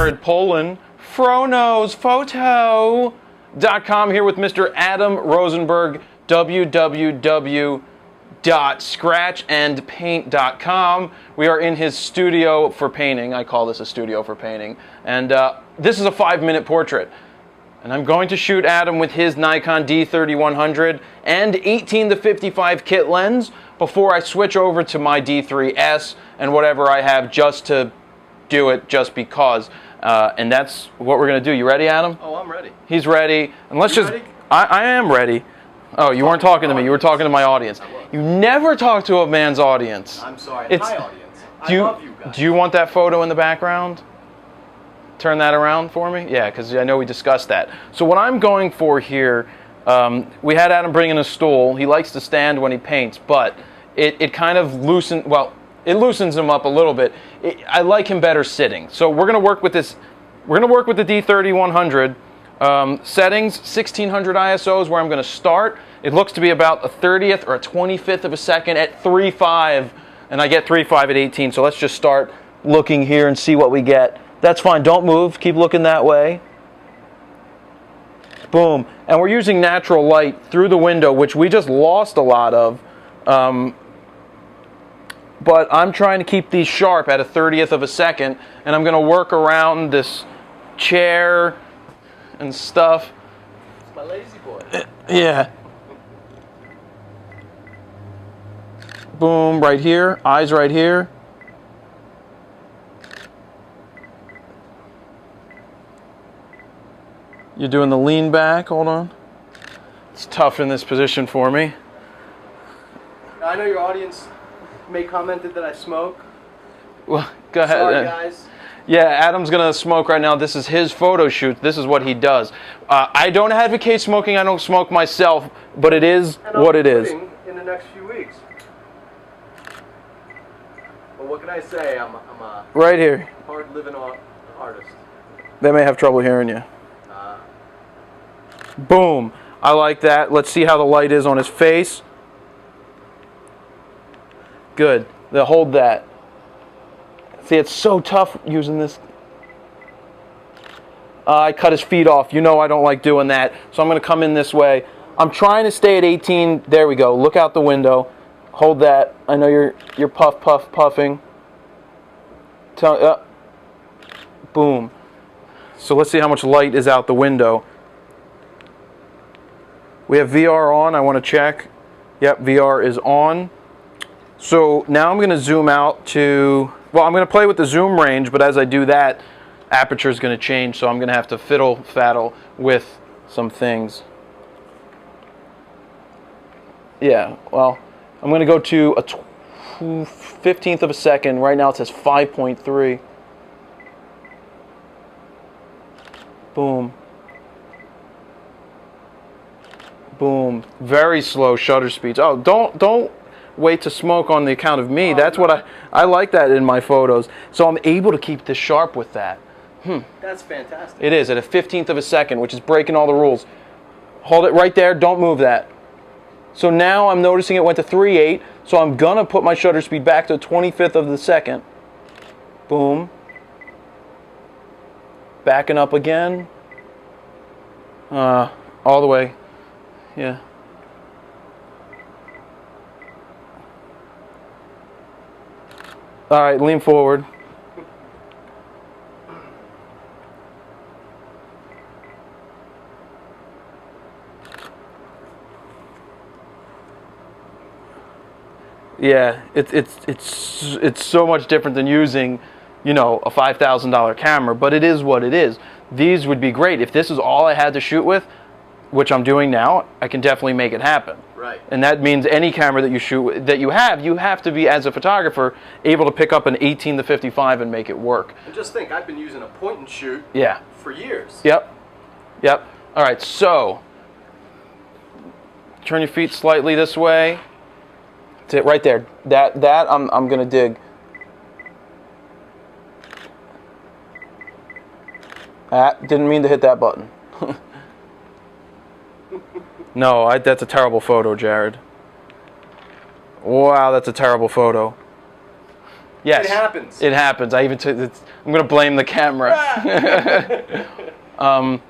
Jared Polin, FroKnowsPhoto.com, here with Mr. Adam Rosenberg, www.scratchandpaint.com. We are in his studio for painting. I call this a studio for painting. And this is a 5-minute portrait. And I'm going to shoot Adam with his Nikon D3100 and 18-55 kit lens before I switch over to my D3S and whatever I have just to do it just because. And that's what we're going to do. You ready, Adam? Oh, I'm ready. He's ready. And let's You just... ready? I am ready. Oh, you weren't talking to me. You were talking to my audience. You never talk to a man's audience. I'm sorry. My audience. I love you guys. Do you want that photo in the background? Turn that around for me? Yeah, because I know we discussed that. So what I'm going for here, we had Adam bring in a stool. He likes to stand when he paints, but it kind of it loosens him up a little bit. I like him better sitting. So we're going to work with this. We're going to work with the D3100. Settings, 1600 ISO is where I'm going to start. It looks to be about a 30th or a 25th of a second at 3.5, and I get 3.5 at 18. So let's just start looking here and see what we get. That's fine. Don't move. Keep looking that way. Boom. And we're using natural light through the window, which we just lost a lot of. But I'm trying to keep these sharp at a 30th of a second, and I'm going to work around this chair and stuff. It's my lazy boy. Yeah. Boom, right here. Eyes right here. You're doing the lean back. Hold on. It's tough in this position for me. I know your audience may commented that I smoke. Well, go ahead. Sorry, guys. Yeah, Adam's going to smoke right now. This is his photo shoot. This is what he does. I don't advocate smoking. I don't smoke myself, but it is what it is. In the next few weeks. But what can I say? I'm a right here. hard-living artist. They may have trouble hearing you. Boom. I like that. Let's see how the light is on his face. Good. Now hold that. See, it's so tough using this. I cut his feet off. You know I don't like doing that. So I'm going to come in this way. I'm trying to stay at 18. There we go. Look out the window. Hold that. I know you're puffing. Boom. So let's see how much light is out the window. We have VR on. I want to check. Yep, VR is on. So now I'm going to zoom out to... Well, I'm going to play with the zoom range, but as I do that, aperture is going to change, so I'm going to have to fiddle-faddle with some things. Yeah, well, I'm going to go to a 15th of a second. Right now it says 5.3. Boom. Boom. Very slow shutter speeds. Oh, don't wait to smoke on the account of me. That's what I like that in my photos. So I'm able to keep this sharp with that. That's fantastic. It is at a 15th of a second, which is breaking all the rules. Hold it right there. Don't move that. So now I'm noticing it went to 3.8. So I'm going to put my shutter speed back to a 25th of the second. Boom. Backing up again. All the way. Yeah. All right, lean forward. Yeah, it's so much different than using, you know, a $5,000 camera, but it is what it is. These would be great if this is all I had to shoot with, which I'm doing now. I can definitely make it happen. Right. And that means any camera that you shoot that you have to be, as a photographer, able to pick up an 18-55 and make it work. And just think, I've been using a point and shoot. Yeah. For years. Yep. Yep. All right. So turn your feet slightly this way. That's it right there. That I'm gonna dig. Didn't mean to hit that button. No, that's a terrible photo, Jared. Wow, that's a terrible photo. Yes. It happens. It happens. I'm going to blame the camera. I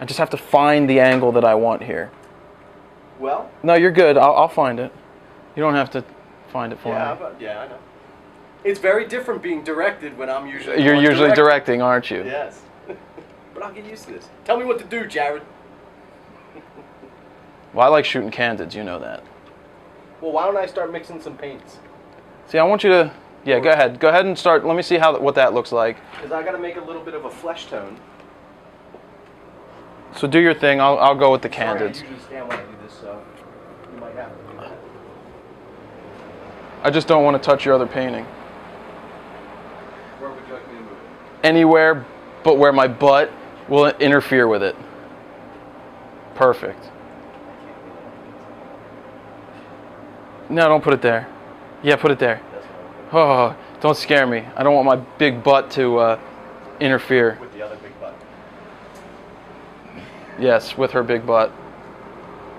just have to find the angle that I want here. Well? No, you're good. I'll find it. You don't have to find it for me. Yeah, I know. It's very different being directed when I'm usually. You're usually directing, aren't you? Yes. But I'll get used to this. Tell me what to do, Jared. Well, I like shooting candids. You know that. Well, why don't I start mixing some paints? See, I want you to. Yeah, go ahead. Go ahead and start. Let me see what that looks like. Because I got to make a little bit of a flesh tone. So do your thing. I'll go with the candids. Sorry, I usually stand when I do this, so you might have to do that. I just don't want to touch your other painting. Where would you like me to move it? Anywhere but where my butt will interfere with it. Perfect. No, don't put it there. Yeah, put it there. Oh, don't scare me. I don't want my big butt to interfere. With the other big butt. Yes, with her big butt.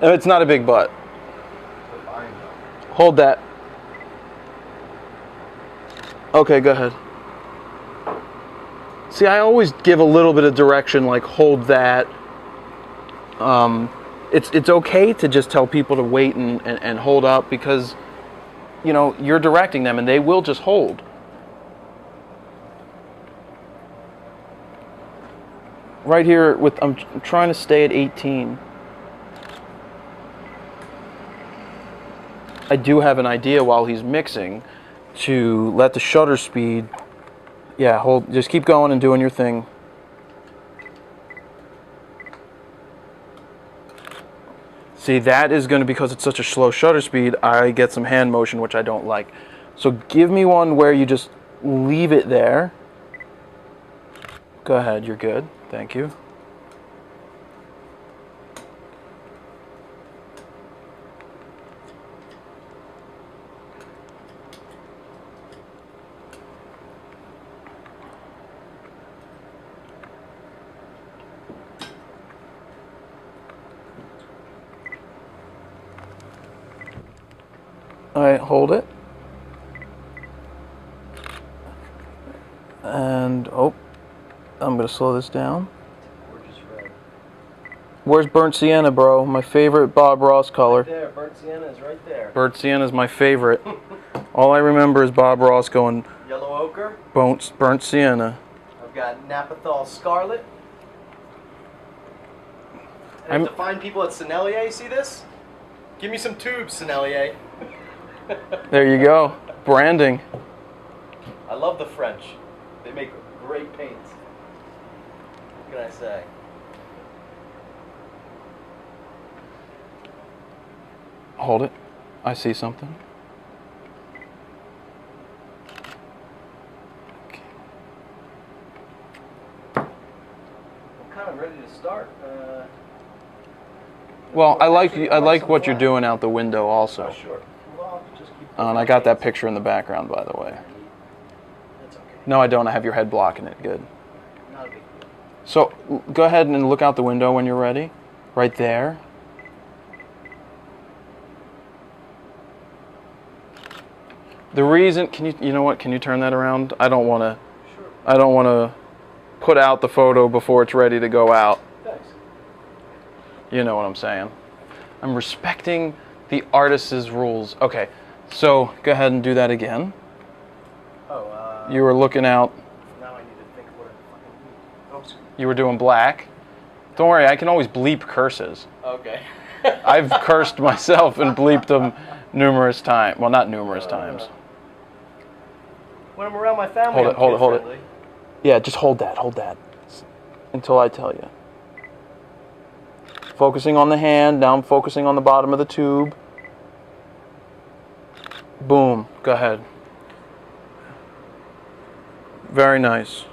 It's not a big butt. Hold that. Okay, go ahead. See, I always give a little bit of direction, like hold that. It's okay to just tell people to wait and hold up because, you know, you're directing them and they will just hold. Right here, I'm trying to stay at 18. I do have an idea while he's mixing to let the shutter speed, yeah, just keep going and doing your thing. See, that is going to, because it's such a slow shutter speed, I get some hand motion, which I don't like. So give me one where you just leave it there. Go ahead, you're good. Thank you. All right, hold it. And, oh, I'm going to slow this down. Where's Burnt Sienna, bro? My favorite Bob Ross color. Right there, Burnt Sienna is right there. Burnt Sienna is my favorite. All I remember is Bob Ross going, Yellow Ochre. Burnt Sienna. I've got Napathol Scarlet. And to find people at Sennelier, see this? Give me some tubes, Sennelier. There you go. Branding. I love the French. They make great paints. What can I say? Hold it. I see something. Okay. I'm kind of ready to start. Well, I like what you're doing out the window also. Oh, sure. Well, just keep And I got that picture in the background, by the way. That's okay. No, I don't. I have your head blocking it. Good. Not a big deal. So go ahead and look out the window when you're ready. Right there. The reason, you know what? Can you turn that around? I don't want to. Sure. I don't want to put out the photo before it's ready to go out. Thanks. You know what I'm saying. I'm respecting the artist's rules. Okay, so go ahead and do that again. Oh, You were looking out. now I need to think what I fucking do. You were doing black. Don't worry, I can always bleep curses. Okay. I've cursed myself and bleeped them numerous times. Well, not numerous times. When I'm around my family, Hold it, I'm hold it, hold it. kid-friendly. Yeah, just hold that. Until I tell you. Focusing on the hand, now I'm focusing on the bottom of the tube. Boom, go ahead. Very nice.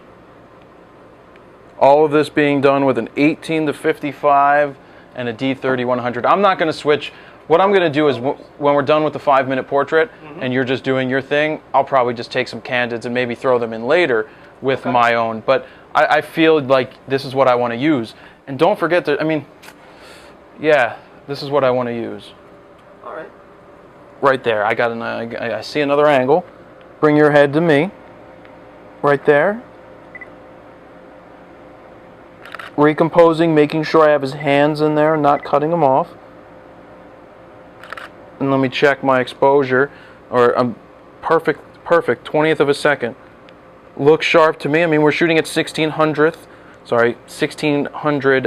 All of this being done with an 18 to 55 and a D3100. I'm not going to switch. What I'm going to do is when we're done with the 5-minute portrait and you're just doing your thing, I'll probably just take some candids and maybe throw them in later with my own. But I feel like this is what I want to use. And don't forget that, I mean, yeah, this is what I want to use. All right. Right there. I see another angle. Bring your head to me. Right there. Recomposing, making sure I have his hands in there, not cutting them off. And let me check my exposure. Perfect, 20th of a second. Looks sharp to me. I mean, we're shooting at 1600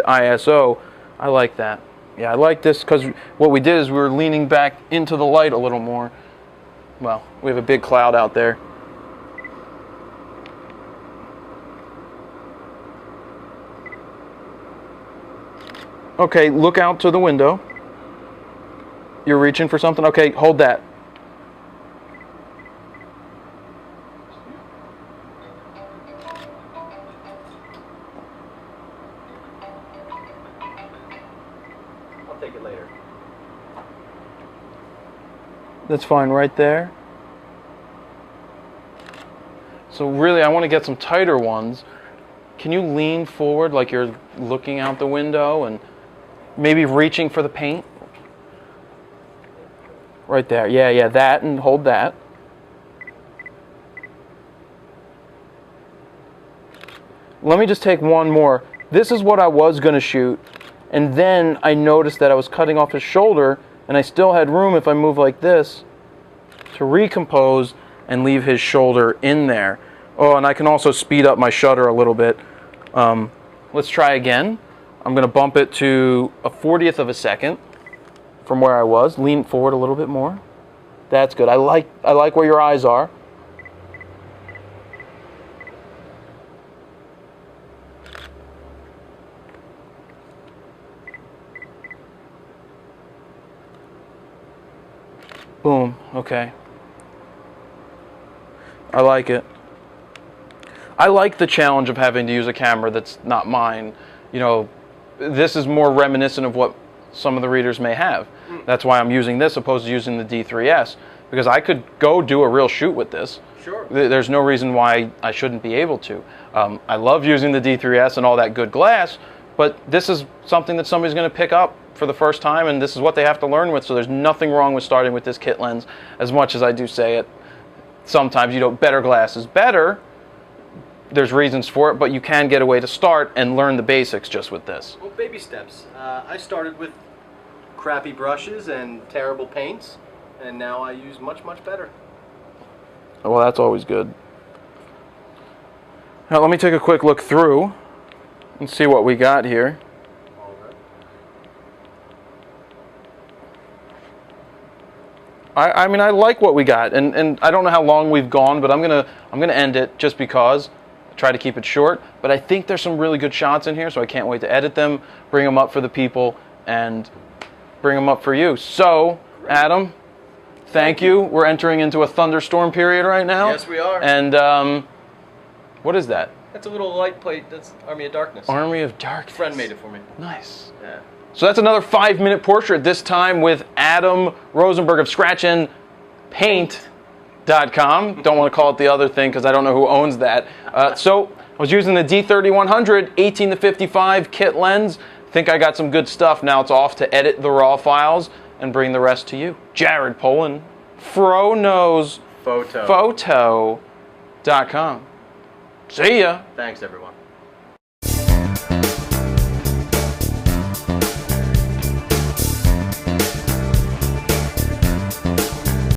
ISO. I like that. Yeah, I like this because what we did is we were leaning back into the light a little more. Well, we have a big cloud out there. Okay, look out to the window. You're reaching for something? Okay, hold that. I'll take it later. That's fine right there. So really, I want to get some tighter ones. Can you lean forward like you're looking out the window and maybe reaching for the paint? Right there. Yeah, that, and hold that. Let me just take one more. This is what I was going to shoot, and then I noticed that I was cutting off his shoulder, and I still had room if I move like this to recompose and leave his shoulder in there. Oh, and I can also speed up my shutter a little bit. Let's try again. I'm going to bump it to a 40th of a second from where I was. Lean forward a little bit more. That's good. I like where your eyes are. Boom. Okay. I like it. I like the challenge of having to use a camera that's not mine. You know, this is more reminiscent of what some of the readers may have. That's why I'm using this opposed to using the D3S, because I could go do a real shoot with this. Sure. There's no reason why I shouldn't be able to. I love using the D3S and all that good glass, but this is something that somebody's going to pick up for the first time, and this is what they have to learn with, so there's nothing wrong with starting with this kit lens, as much as I do say it. Sometimes, you know, better glass is better. There's reasons for it, but you can get a way to start and learn the basics just with this. Well, baby steps. I started with crappy brushes and terrible paints, and now I use much better. Well, that's always good. Now, let me take a quick look through and see what we got here. All right. I mean, I like what we got, and I don't know how long we've gone, but I'm gonna end it just because. Try to keep it short, but I think there's some really good shots in here, so I can't wait to edit them, bring them up for the people, and bring them up for you. So, Adam, thank you. We're entering into a thunderstorm period right now. Yes, we are. And what is that? That's a little light plate. That's Army of Darkness. Army of Darkness. A friend made it for me. Nice. Yeah. So that's another 5-minute portrait, this time with Adam Rosenberg of ScratchAndPaint.com. Don't want to call it the other thing because I don't know who owns that. So I was using the D3100 18 to 55 kit lens. Think I got some good stuff. Now it's off to edit the raw files and bring the rest to you. Jared Poland, Photo.com. See ya. Thanks, everyone.